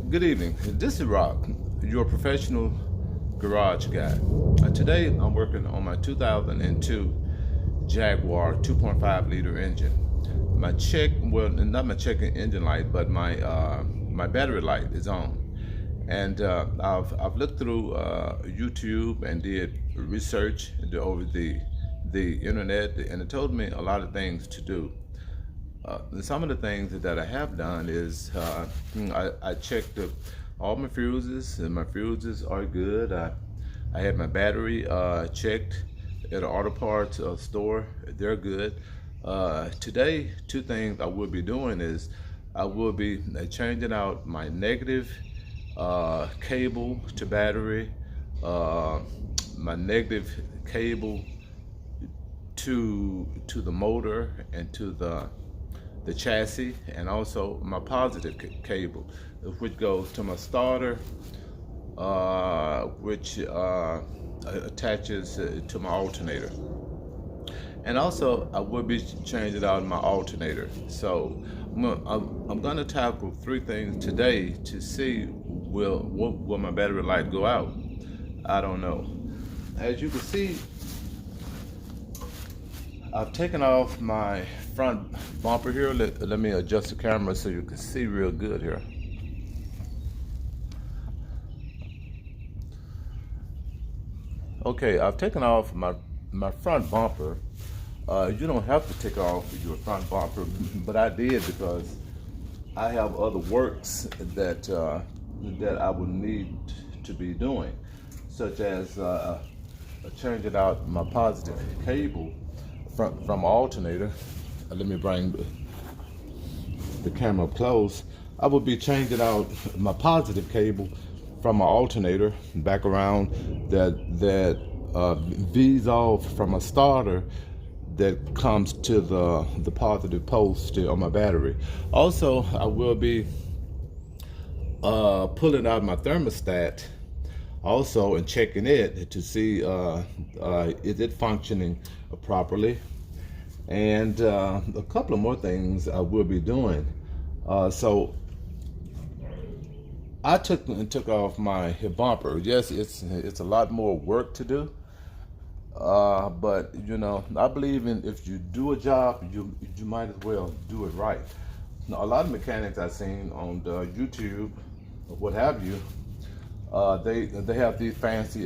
Good evening. This is Rob, your professional garage guy. Today I'm working on my 2002 Jaguar 2.5 liter engine. Not my check engine light, but my battery light is on. And I've looked through YouTube and did research over the internet, and it told me a lot of things to do. Some of the things that I have done is I checked all my fuses, and my fuses are good. I had my battery checked at an auto parts store. They're good. Today, two things I will be doing is I will be changing out my negative cable to battery, my negative cable to the motor and to the chassis, and also my positive cable, which goes to my starter, which attaches to my alternator. And also I will be changing out my alternator. So I'm going to tackle three things today to see will my battery light go out. I don't know. As you can see, I've taken off my front bumper here. Let me adjust the camera so you can see real good here. Okay, I've taken off my front bumper. You don't have to take off your front bumper, but I did because I have other works that I would need to be doing, such as changing out my positive cable from alternator. Let me bring the camera up close. I will be changing out my positive cable from my alternator back around that V's off from a starter that comes to the positive post on my battery. Also, I will be pulling out my thermostat also and checking it to see is it functioning properly, and a couple of more things I will be doing. So I took off my bumper. Yes, it's a lot more work to do, but you know, I believe in if you do a job, you might as well do it right. Now, a lot of mechanics I've seen on YouTube or what have you, they have these fancy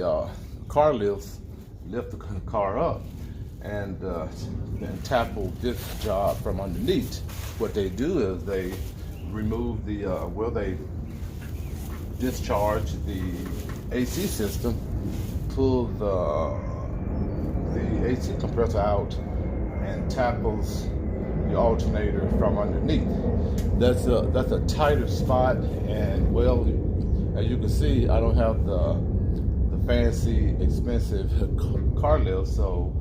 car lifts, lift the car up and tackle this job from underneath. What they do is they remove they discharge the AC system, pull the AC compressor out, and tackles the alternator from underneath. That's a tighter spot, and well, as you can see, I don't have the fancy expensive car lift, so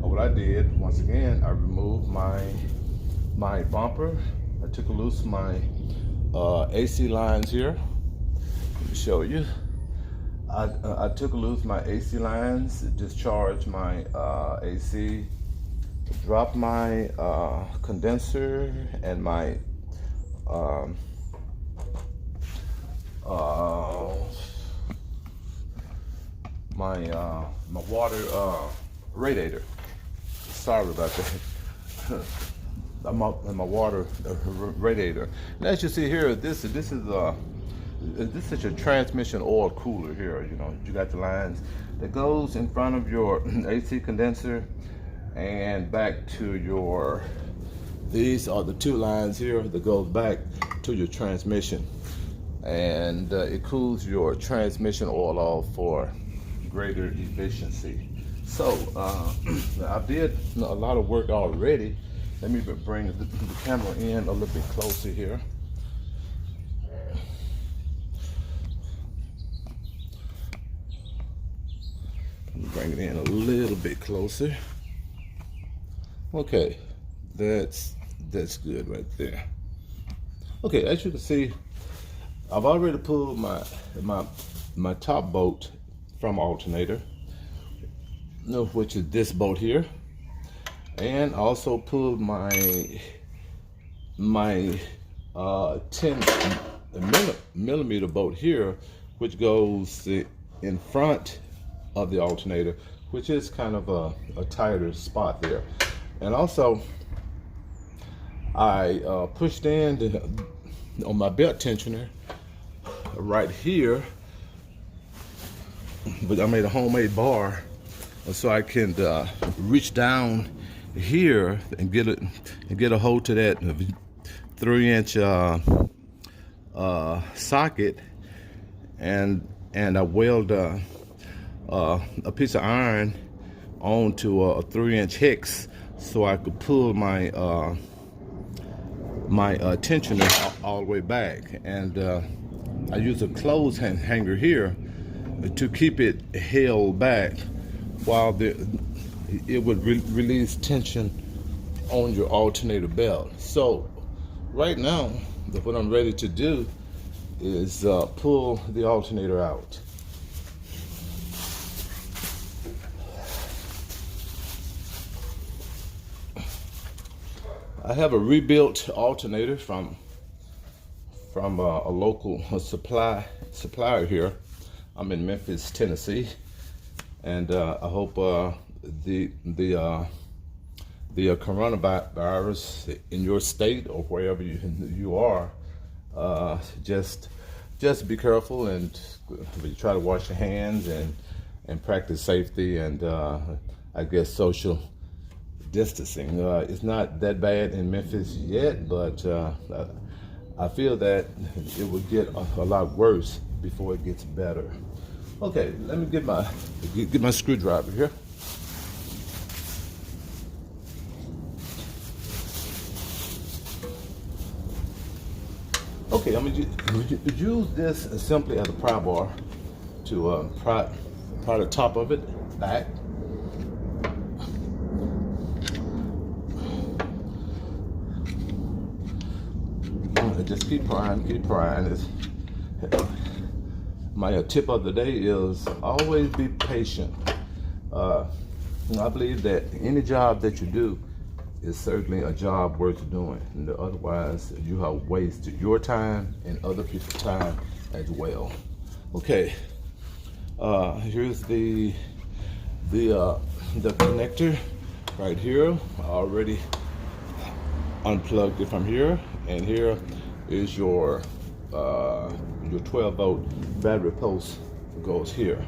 what I did, once again, I removed my bumper. I took loose my AC lines here. Let me show you. I took loose my AC lines, discharged my AC, dropped my condenser and my my water radiator. Sorry about that. my water radiator. And as you see here, this is your transmission oil cooler here. You know, you got the lines that goes in front of your AC condenser and back to your. These are the two lines here that goes back to your transmission, and it cools your transmission oil off for greater efficiency. So I did a lot of work already. Let me bring the camera in a little bit closer here. Let me bring it in a little bit closer. Okay, that's good right there. Okay, as you can see, I've already pulled my top bolt from alternator, which is this bolt here, and also pulled my 10 millimeter bolt here, which goes in front of the alternator, which is kind of a tighter spot there. And also, I pushed in on my belt tensioner right here, but I made a homemade bar so I can reach down here and get a hold to that 3-inch socket, and I weld a piece of iron onto a 3-inch hex so I could pull my tensioner all the way back. And I use a clothes hanger here to keep it held back while it would release tension on your alternator belt. So right now, what I'm ready to do is pull the alternator out. I have a rebuilt alternator from a local supplier here. I'm in Memphis, Tennessee, and I hope the coronavirus in your state or wherever you are, just be careful and try to wash your hands and practice safety and I guess social distancing. It's not that bad in Memphis yet, but I feel that it will get a lot worse before it gets better. Okay, let me get my screwdriver here. Okay, I'm gonna use this simply as a pry bar to pry the top of it back. Just keep prying. My tip of the day is always be patient. I believe that any job that you do is certainly a job worth doing, and otherwise you have wasted your time and other people's time as well. Okay, here's the connector right here. I already unplugged it from here, and here is your 12-volt battery post goes here.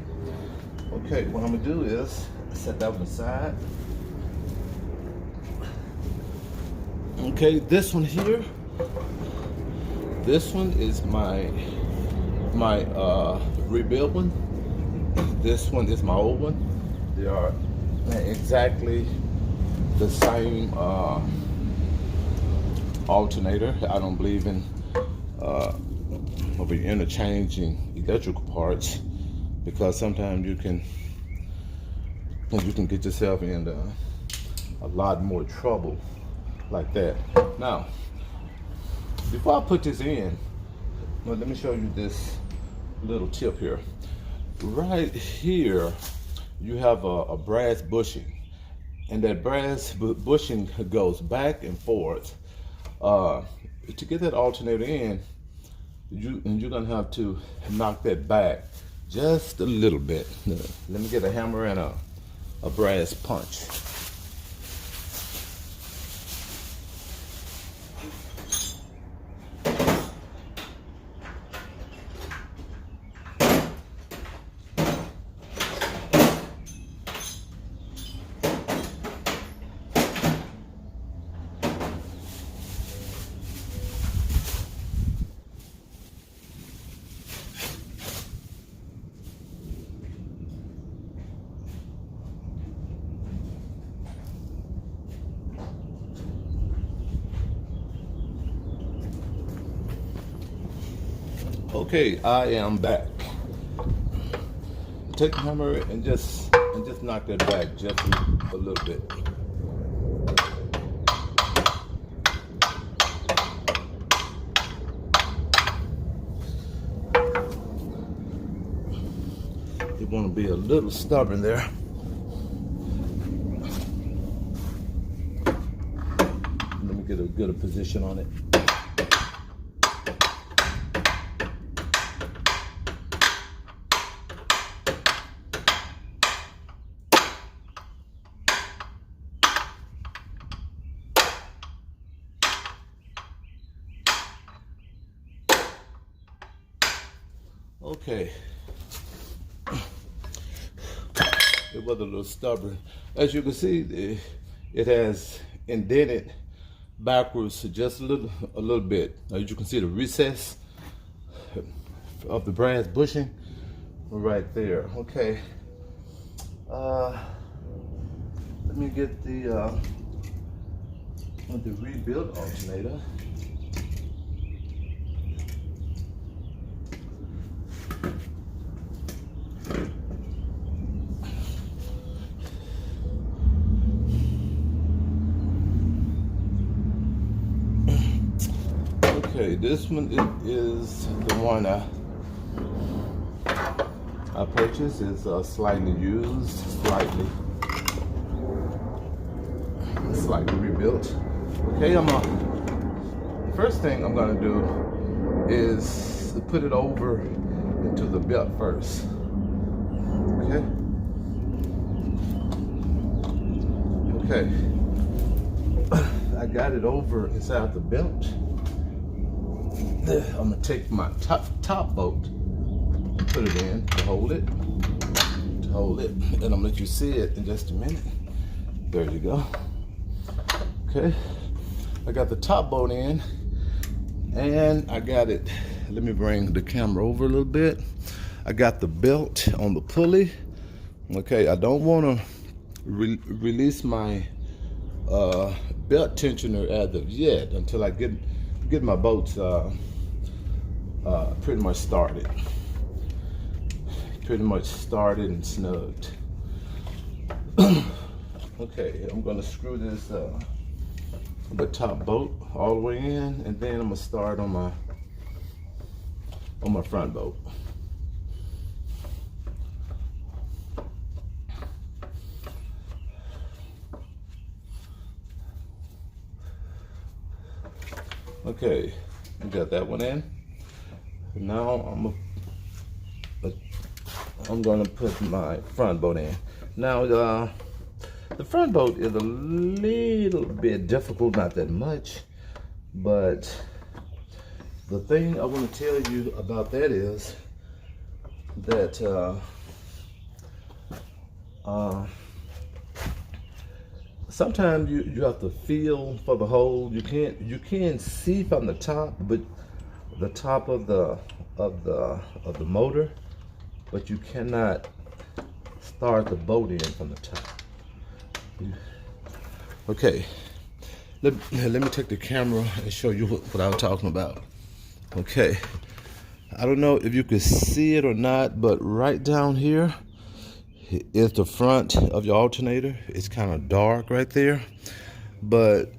Okay, what I'm gonna do is set that one aside. Okay, this one here, this one is my rebuilt one. This one is my old one. They are exactly the same alternator. I don't believe in interchanging electrical parts, because sometimes you can get yourself in a lot more trouble like that. Now, before I put this in, well, let me show you this little tip here. Right here, you have a brass bushing, and that brass bushing goes back and forth. To get that alternator in, you're gonna have to knock that back just a little bit. Let me get a hammer and a brass punch. Okay, I am back. Take the hammer and just knock that back just a little bit. You want to be a little stubborn there. Let me get a good position on it. Okay. It was a little stubborn. As you can see, it has indented backwards just a little bit. As you can see, the recess of the brass bushing right there. Okay. Let me get the rebuilt alternator. Okay, this one is the one I purchased. It's slightly used, slightly rebuilt. Okay, first thing I'm gonna do is to put it over into the belt first. Okay. Okay. I got it over inside the belt. I'm gonna take my top bolt, put it in to hold it, and I'm gonna let you see it in just a minute. There you go. Okay, I got the top bolt in, and I got it. Let me bring the camera over a little bit. I got the belt on the pulley. Okay, I don't want to release my belt tensioner as of yet until I get my bolts pretty much started. And snugged. Okay, I'm gonna screw this the top bolt all the way in, and then I'm gonna start on my front bolt. Okay, we got that one in. Now I'm gonna put my front bolt in. Now the front bolt is a little bit difficult, not that much, but the thing I want to tell you about that is that sometimes you have to feel for the hole. You can't see from the top, but the top of the motor, but you cannot start the bolt in from the top. Okay, let me take the camera and show you what I was talking about. Okay, I don't know if you can see it or not, but right down here is the front of your alternator. It's kind of dark right there, but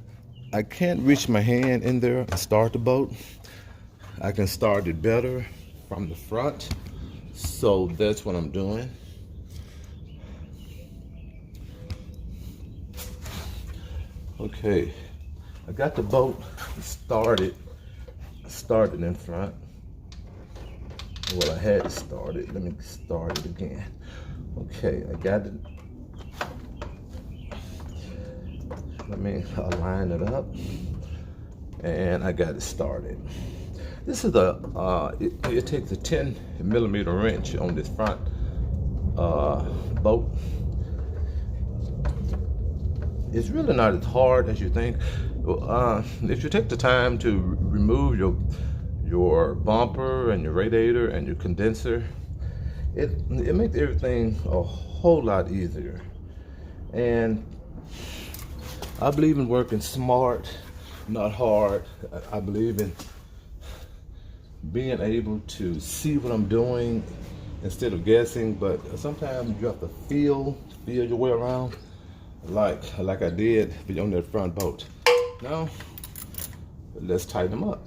I can't reach my hand in there and start the bolt. I can start it better from the front, so that's what I'm doing. Okay, I got the bolt started in front. Well, I had it started. Let me start it again. Okay, I got it. Let me align it up, and I got it started. This is it takes a 10mm wrench on this front bolt. It's really not as hard as you think. If you take the time to remove your bumper and your radiator and your condenser, it makes everything a whole lot easier. And I believe in working smart, not hard. I believe in being able to see what I'm doing instead of guessing, but sometimes you have to feel your way around, like I did on that front bolt. Now, let's tighten them up.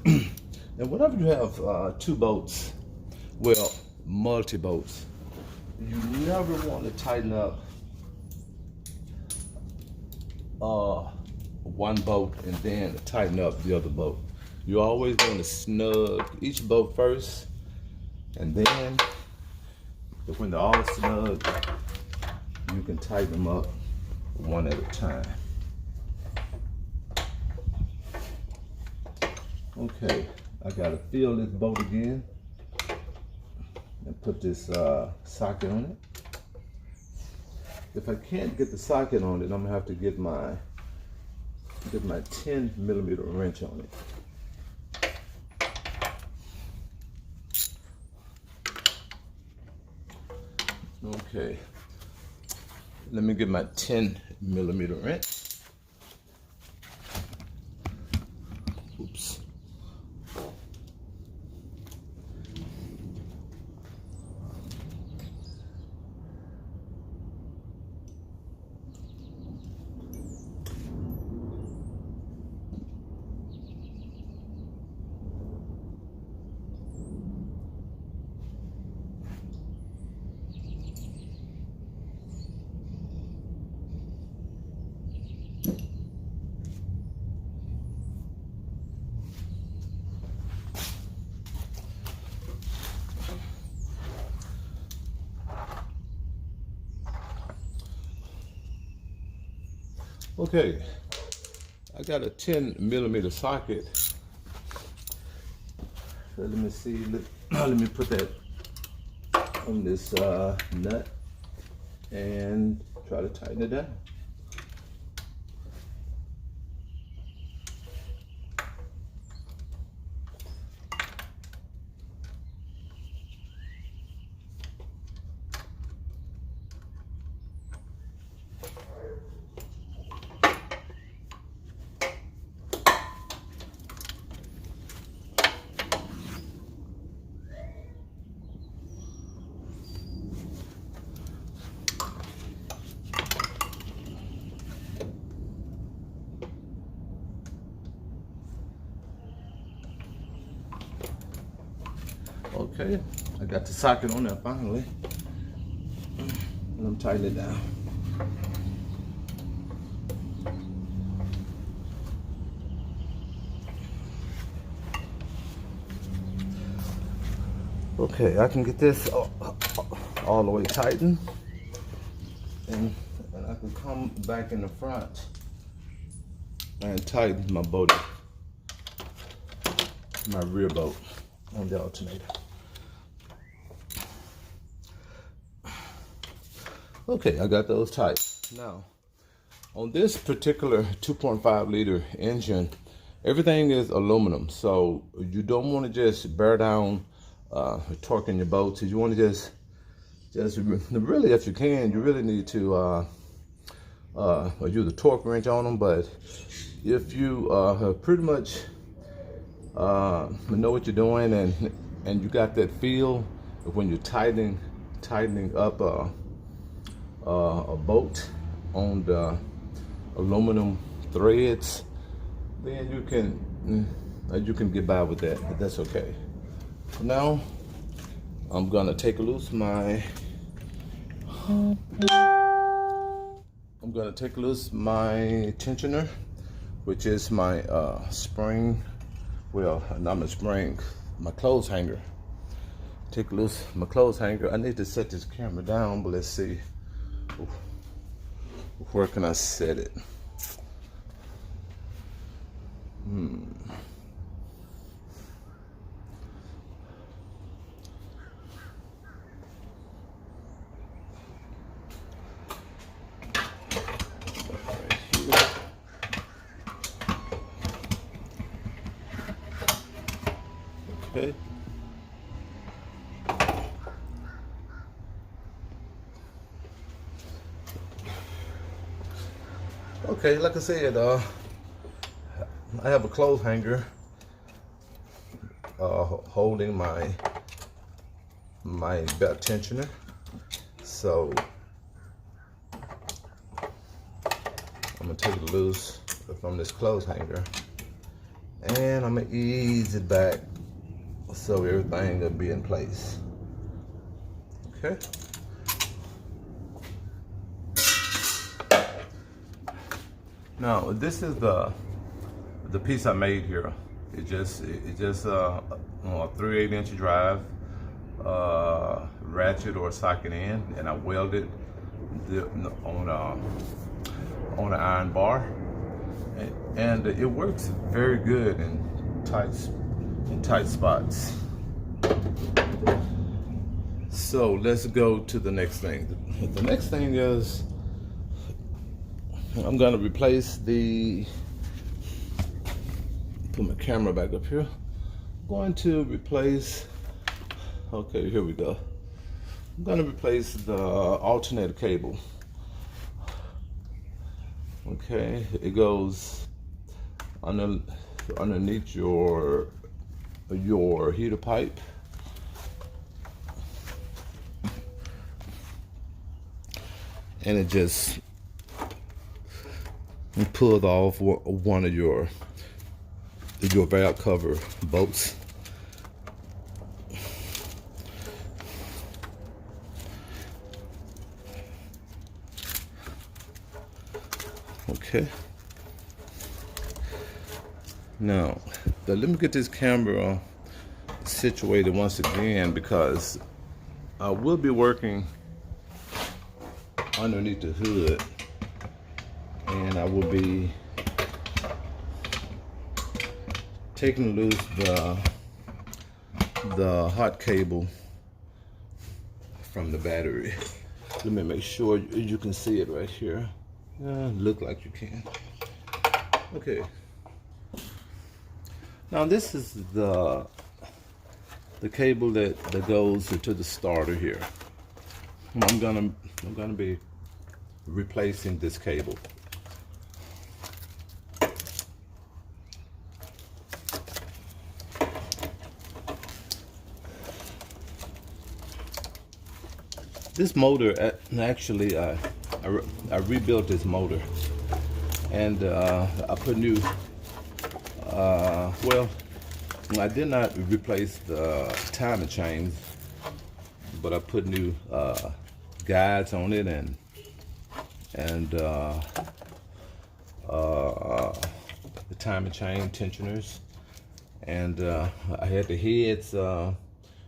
And whenever you have two bolts, well, multi-bolts, you never want to tighten up one bolt and then tighten up the other bolt. You always want to snug each bolt first, and then when they're all snug, you can tighten them up one at a time. Okay, I gotta fill this bolt again and put this socket on it. If I can't get the socket on it, I'm gonna have to get my 10mm wrench on it. Okay, let me get my 10mm wrench. Oops. Okay, I got a 10mm socket. So let me see, let me put that on this nut and try to tighten it down. Okay, I got the socket on there finally, and I'm tightening it down. Okay, I can get this all the way tightened, and I can come back in the front and tighten my bolt, my rear bolt on the alternator. Okay, I got those tight. Now, on this particular 2.5 liter engine, everything is aluminum, so you don't want to just bear down torque in your bolts. You want to just really, if you can, you really need to use a torque wrench on them. But if you have pretty much know what you're doing, and you got that feel of when you're tightening up a bolt on the aluminum threads, then you can get by with that. But that's okay. Now I'm gonna take loose my tensioner, which is my spring. Well, not my spring, my clothes hanger. Take loose my clothes hanger. I need to set this camera down, but let's see. Where can I set it? Okay. Okay, like I said, I have a clothes hanger holding my belt tensioner. So I'm gonna take it loose from this clothes hanger, and I'm gonna ease it back so everything will be in place. Okay. Now this is the piece I made here. It just a 3/8 inch drive, ratchet or socket in, and I welded on an iron bar, and it works very good in tight spots. So let's go to the next thing. The next thing is I'm gonna replace put my camera back up here. I'm going to replace, okay, here we go. I'm gonna replace the alternator cable. Okay, it goes underneath your heater pipe. And it just pulled off one of your valve cover bolts. Okay. Now, let me get this camera situated once again, because I will be working underneath the hood, and I will be taking loose the hot cable from the battery. Let me make sure you can see it right here. Look like you can. Okay. Now this is the cable that goes to the starter here. I'm gonna be replacing this cable. This motor, actually, I rebuilt this motor, and I put new. Well, I did not replace the timing chains, but I put new guides on it, and the timing chain tensioners, and I had the heads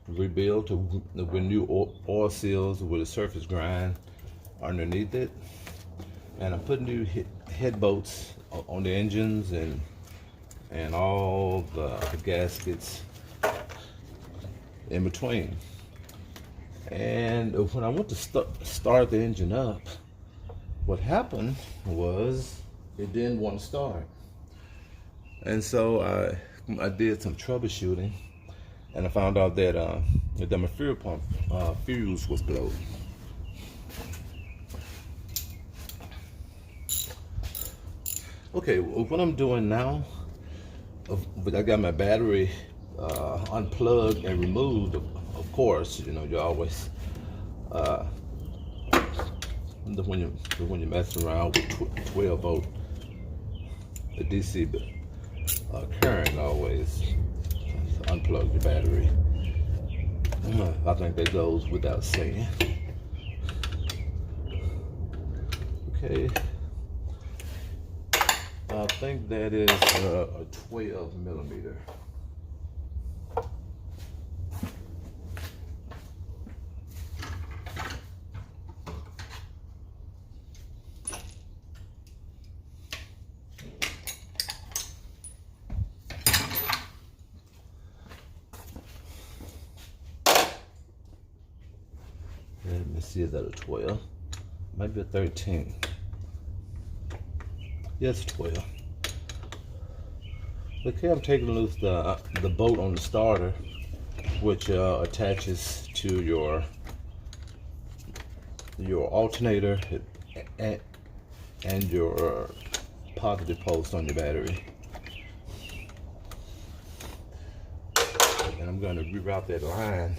rebuilt with new oil seals with a surface grind underneath it, and I put new head bolts on the engines and all the gaskets in between. And when I went to start the engine up, what happened was it didn't want to start. And so I did some troubleshooting, and I found out that my fuel pump fuse was blown. Okay, what I'm doing now, I got my battery unplugged and removed. Of course, you know, you always when you mess around with 12 volt the DC current, always unplug your battery. I think that goes without saying. Okay, I think that is a 12 millimeter. Let me see, is that a 12? Might be a 13. Yes, 12. Okay, I'm taking loose the bolt on the starter, which attaches to your alternator and your positive post on your battery. And I'm going to reroute that line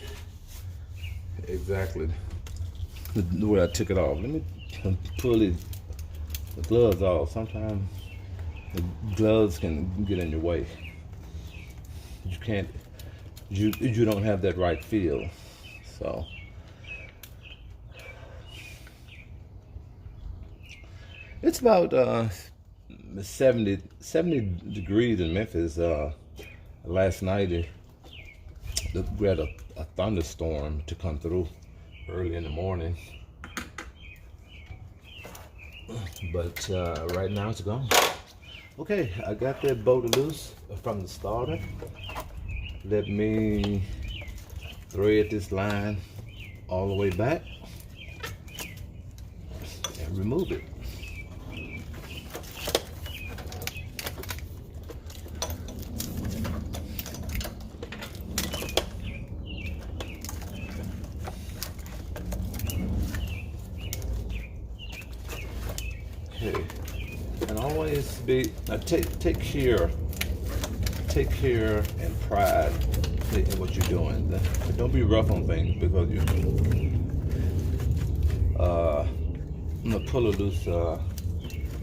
exactly the way I took it off. Let me pull the gloves off. Sometimes the gloves can get in your way. You don't have that right feel. So it's about 70 degrees in Memphis. Last night we had a thunderstorm to come through early in the morning, but right now it's gone. Okay, I got that bolt loose from the starter. Let me thread this line all the way back and remove it. Okay, and always be take care and pride in what you're doing. Don't be rough on things, because you I'm gonna pull a loose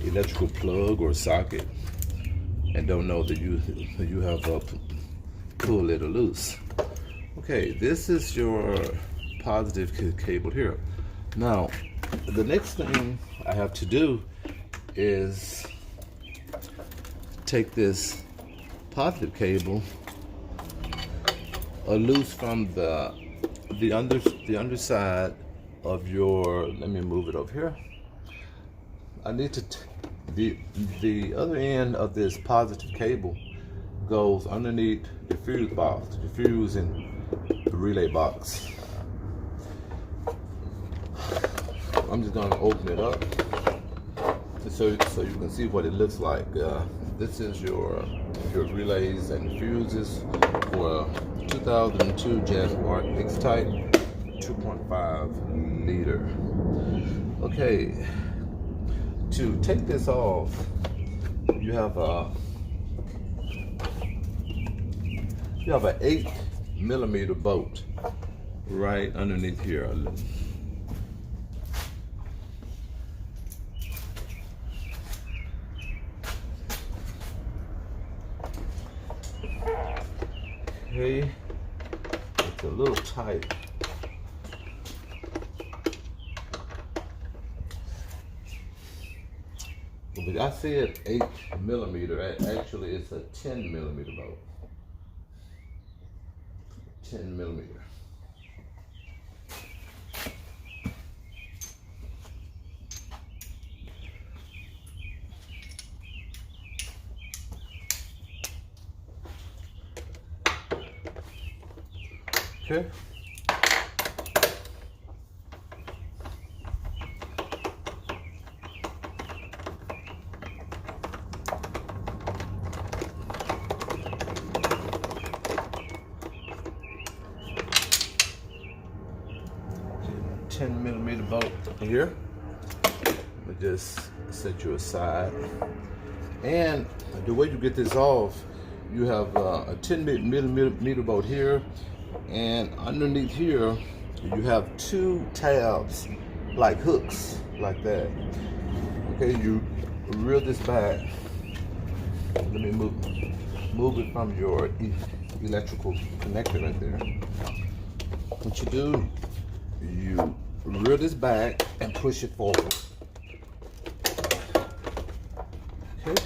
electrical plug or socket and don't know that you have pulled it loose. Okay, this is your positive cable here. Now, the next thing I have to do is take this positive cable loose from the underside of your. Let me move it over here. I need to the other end of this positive cable goes underneath the fuse box, the fuse and the relay box. I'm just gonna open it up so you can see what it looks like. This is your relays and fuses for 2002 Jaguar X-Type 2.5 liter. Okay, to take this off, you have an 8mm bolt right underneath here. Okay, it's a little tight. But I said 8mm. Actually, it's a 10mm bolt. 10mm. Okay. A 10mm bolt here. We just set you aside. And the way you get this off, you have a 10mm bolt here, and underneath here you have 2 tabs like hooks like that. Okay, you reel this back. Let me move it from your electrical connector right there. What you do, you reel this back and push it forward. Okay,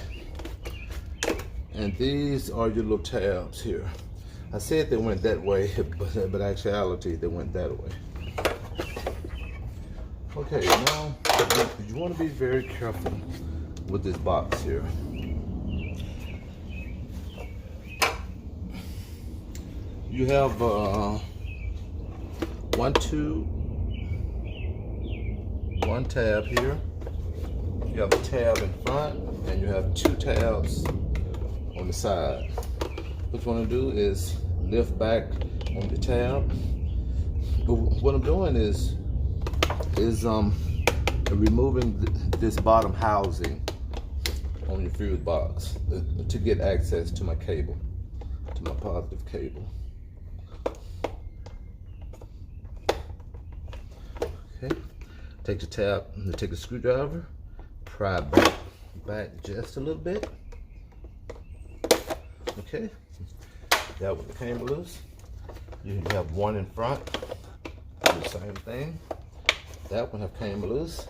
and these are your little tabs here. I said they went that way, but actuality they went that way. Okay, now you want to be very careful with this box here. You have one tab here. You have a tab in front, and you have 2 tabs on the side. What you want to do is lift back on the tab. But what I'm doing is removing this bottom housing on your fuse box to get access to my cable, to my positive cable. Okay, take the tab, take a screwdriver, pry back just a little bit. Okay, that one came loose. You have one in front, do the same thing. That one have came loose.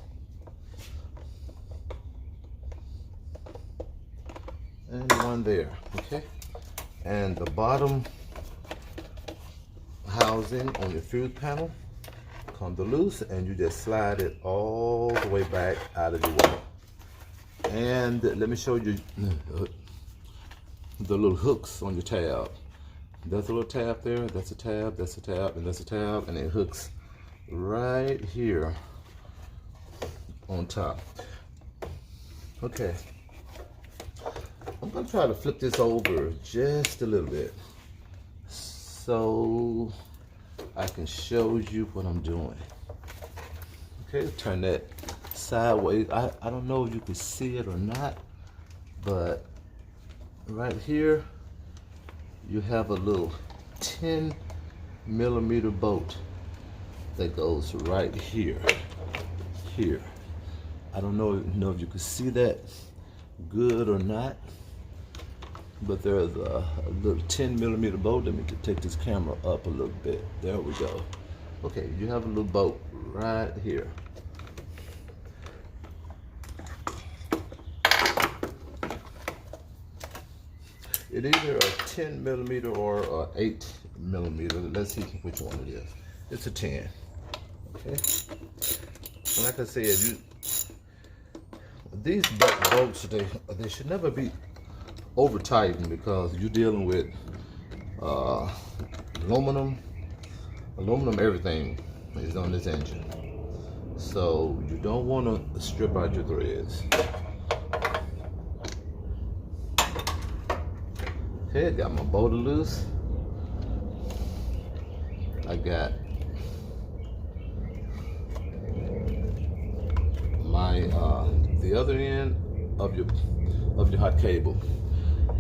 And one there, okay? And the bottom housing on your fuse panel comes loose, and you just slide it all the way back out of the way. And let me show you the little hooks on your tab. That's a little tab there, that's a tab, that's a tab, and that's a tab, and it hooks right here on top. Okay, I'm gonna try to flip this over just a little bit so I can show you what I'm doing. Okay, turn that sideways. I don't know if you can see it or not, but right here you have a little 10mm bolt that goes right here. I don't know if you can see that good or not, but there's a little 10mm bolt. Let me take this camera up a little bit. There we go. Okay, you have a little bolt right here. It's either a 10mm or a 8mm. Let's see which one it is. It's a 10. Okay. And like I said, these bolts, they should never be over tightened because you're dealing with aluminum everything is on this engine, so you don't want to strip out your threads. Okay, got my bolter loose. I got my the other end of your hot cable.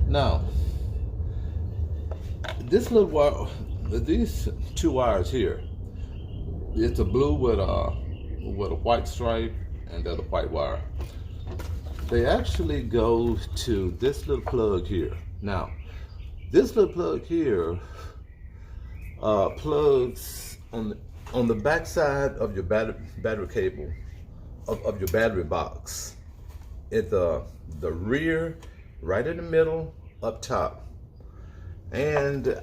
Now, this little wire, these two wires here, it's a blue with a white stripe and then a white wire. They actually go to this little plug here. Now, this little plug here plugs on the back side of your battery cable of your battery box. At the rear, right in the middle, up top. And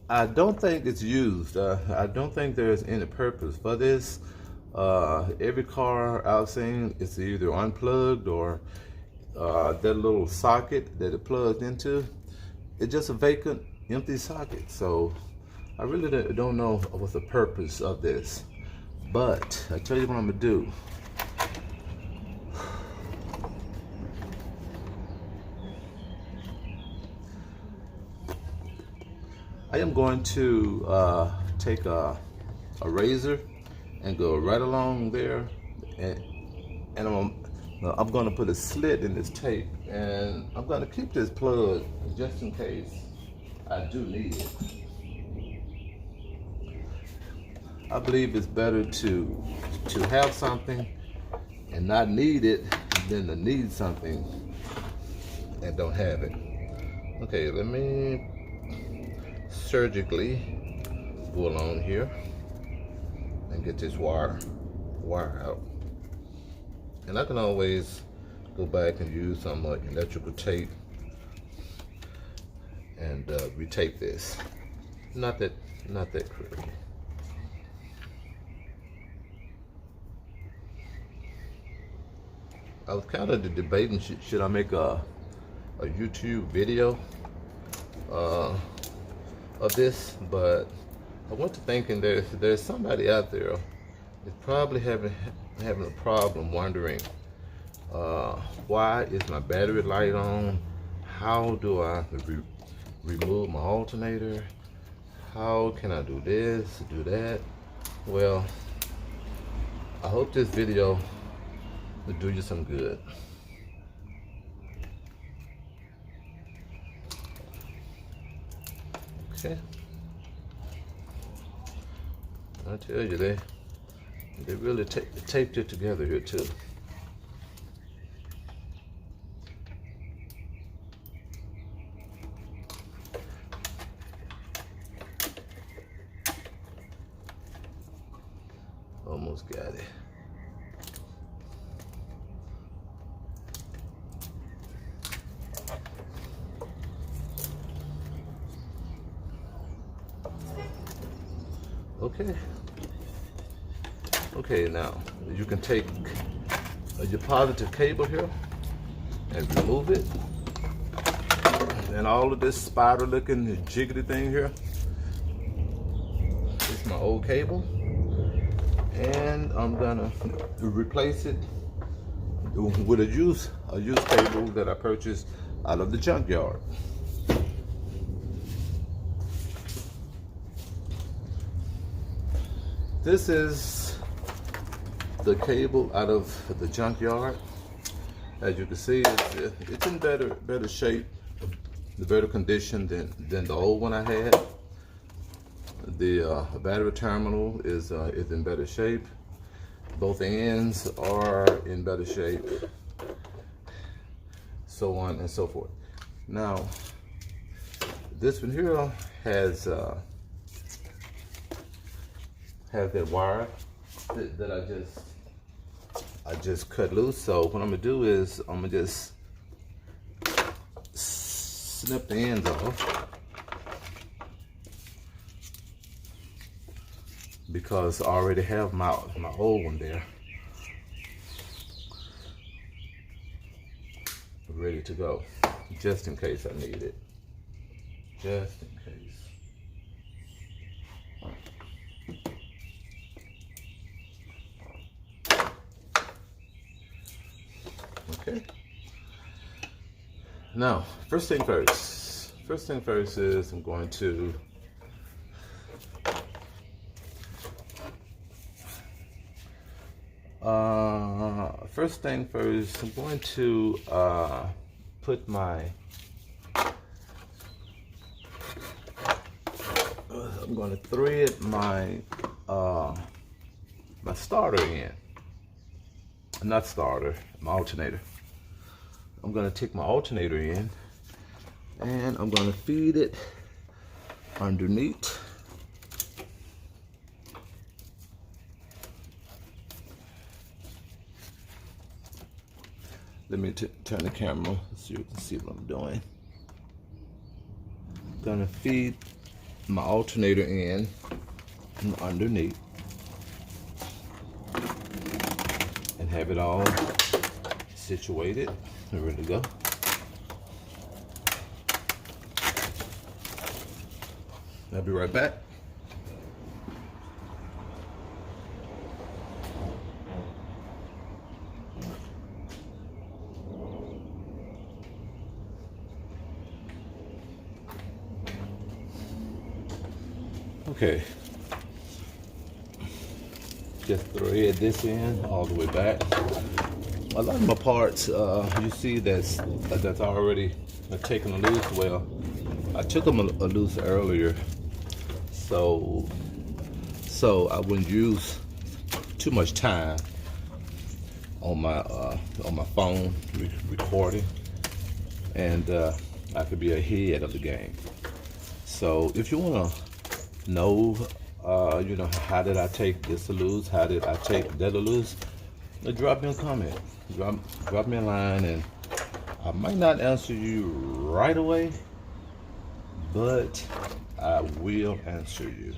I don't think it's used. I don't think there's any purpose for this. Every car I've seen, it's either unplugged or that little socket that it plugs into, it's just a vacant, empty socket. So I really don't know what's the purpose of this. But I tell you what I'm gonna do. I am going to take a razor and go right along there, and I'm going to put a slit in this tape, and I'm going to keep this plug just in case I do need it. I believe it's better to have something and not need it than to need something and don't have it. Okay, let me surgically go along here and get this wire out. And I can always go back and use some electrical tape and retape this. Not that critical. I was kind of debating, should I make a YouTube video of this, but I went to thinking there's somebody out there that's probably having a problem wondering why is my battery light on? How do I remove my alternator? How can I do this, do that? Well, I hope this video will do you some good. Okay. I tell you, they really taped it together here too. Almost got it. Okay, now you can take your positive cable here and remove it. And all of this spider looking jiggly thing here, it's my old cable. And I'm gonna replace it with a used cable that I purchased out of the junkyard. This is the cable out of the junkyard. As you can see, it's in better shape, better condition than the old one I had. The battery terminal is in better shape. Both ends are in better shape, so on and so forth. Now, this one here has that wire that I just cut loose. So what I'm gonna do is I'm gonna just snip the ends off, because I already have my old one there ready to go, just in case I need it. Just in case. Okay. Now, first thing first. First thing first is I'm going to first thing first, I'm going to put my I'm going to thread my my starter in. Not starter, my alternator. I'm going to take my alternator in and I'm going to feed it underneath. Let me turn the camera so you can see what I'm doing. I'm gonna feed my alternator in from underneath and have it all situated and ready to go. I'll be right back. Okay, just thread this in all the way back. A lot of my parts, you see that's already taken a loose. Well, I took them a loose earlier, so I wouldn't use too much time on my phone recording, and I could be ahead of the game. So if you wanna know, you know, how did I take this loose? How did I take that loose? Drop me a comment. Drop me a line, and I might not answer you right away, but I will answer you.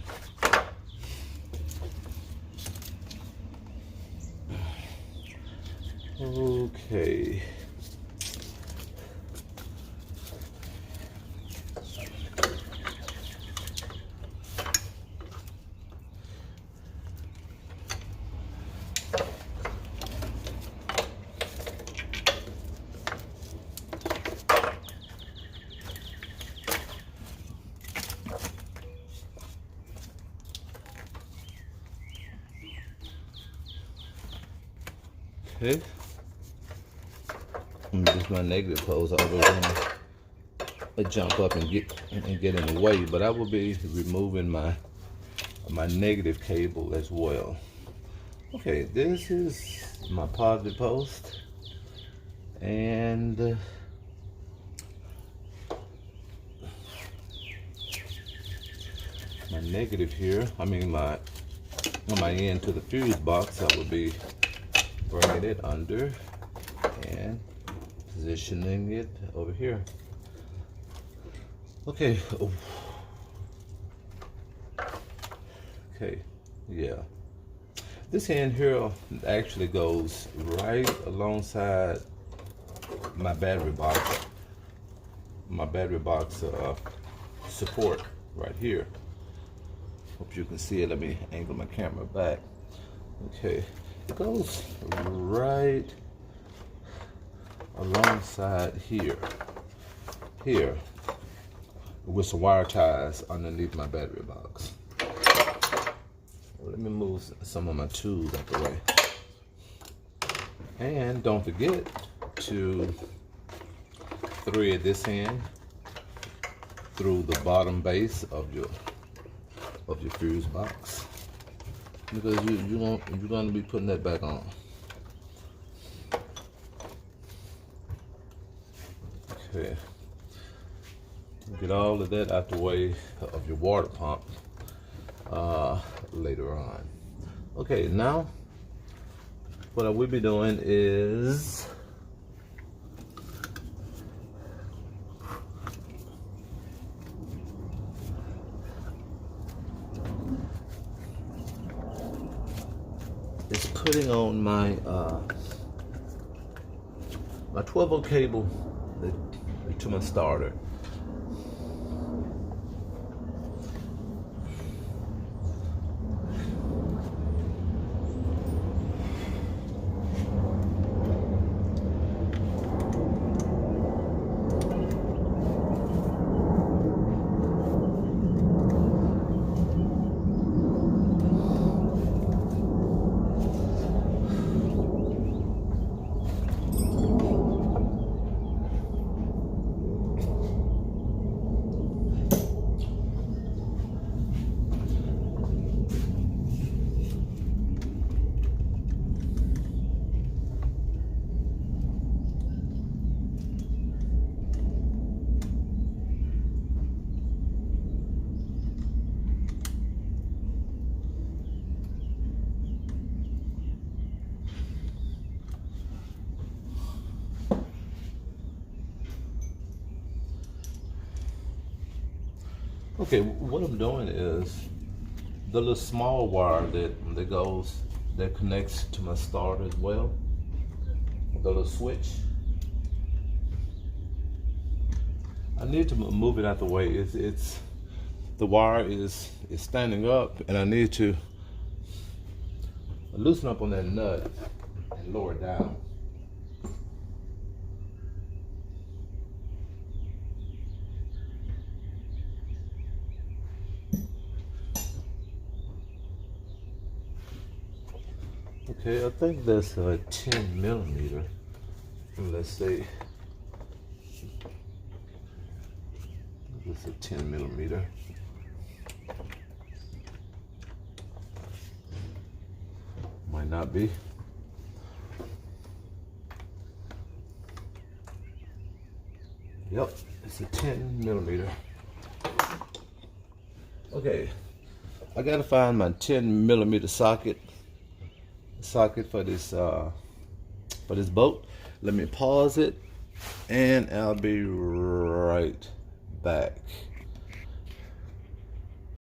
Okay. Okay. Just my negative pose. I was gonna jump up and get in the way, but I will be removing my negative cable as well. Okay, this is my positive post, and my negative here. I mean my end to the fuse box. I will be bringing it under and positioning it over here. Okay. Okay, yeah. This end here actually goes right alongside my battery box. My battery box support right here. Hope you can see it. Let me angle my camera back. Okay, it goes right alongside here with some wire ties underneath my battery box. Let me move some of my tools out the way. And don't forget to thread this end through the bottom base of your fuse box, because you're going to be putting that back on. Okay, get all of that out the way of your water pump later on. Okay, now what I will be doing is putting on my my 12-volt cable to my starter. Okay, what I'm doing is the little small wire that connects to my starter as well, the little switch. I need to move it out the way. It's the wire is standing up, and I need to loosen up on that nut and lower it down. Okay, I think that's a 10 millimeter. Let's say it's a 10 millimeter. Might not be. Yep, it's a 10 millimeter. Okay, I gotta find my 10 millimeter socket for this bolt. Let me pause it, and I'll be right back.